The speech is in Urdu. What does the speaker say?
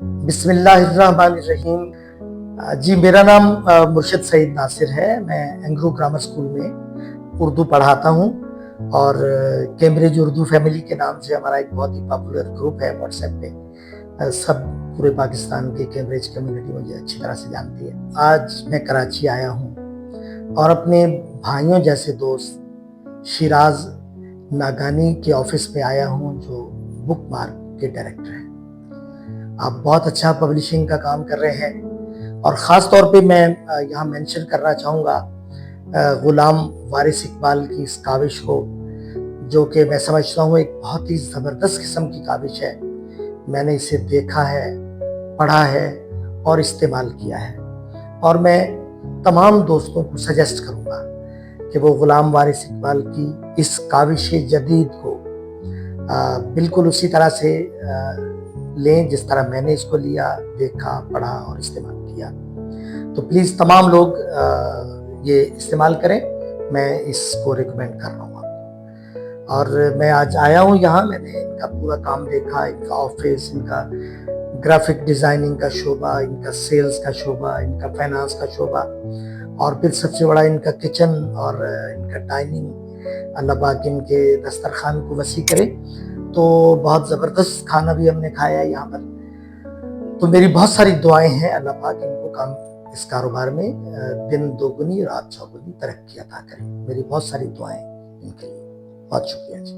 بسم اللہ الرحمن الرحیم۔ جی میرا نام مرشد سعید ناصر ہے۔ میں اینگرو گرامر اسکول میں اردو پڑھاتا ہوں اور کیمبرج اردو فیملی کے نام سے ہمارا ایک بہت ہی پاپولر گروپ ہے واٹس ایپ پہ۔ سب پورے پاکستان کے کیمبرج کمیونٹی مجھے اچھی طرح سے جانتی ہے۔ آج میں کراچی آیا ہوں اور اپنے بھائیوں جیسے دوست شیراز ناگانی کے آفس میں آیا ہوں جو بک مارک کے ڈائریکٹر ہیں۔ آپ بہت اچھا پبلشنگ کا کام کر رہے ہیں اور خاص طور پہ میں یہاں مینشن کرنا چاہوں گا غلام وارث اقبال کی اس کاوش کو، جو کہ میں سمجھتا ہوں ایک بہت ہی زبردست قسم کی کاوش ہے۔ میں نے اسے دیکھا ہے، پڑھا ہے اور استعمال کیا ہے، اور میں تمام دوستوں کو سجیسٹ کروں گا کہ وہ غلام وارث اقبال کی اس کاوش جدید کو بالکل اسی طرح سے لیں جس طرح میں نے اس کو لیا، دیکھا، پڑھا اور استعمال کیا۔ تو پلیز تمام لوگ یہ استعمال کریں، میں اس کو ریکمینڈ کر رہا ہوں آپ کو۔ اور میں آج آیا ہوں یہاں، میں نے ان کا پورا کام دیکھا، ان کا آفس، ان کا گرافک ڈیزائننگ کا شعبہ، ان کا سیلز کا شعبہ، ان کا فائنانس کا شعبہ، اور پھر سب سے بڑا ان کا کچن اور ان کا ڈائننگ۔ اللہ پاک ان کے دسترخوان کو وسیع کرے۔ تو بہت زبردست کھانا بھی ہم نے کھایا ہے یہاں پر۔ تو میری بہت ساری دعائیں ہیں، اللہ پاک ان کو اس کاروبار میں دن دوگنی رات چوگنی ترقی عطا کرے۔ میری بہت ساری دعائیں ان کے لیے۔ بہت شکریہ جی۔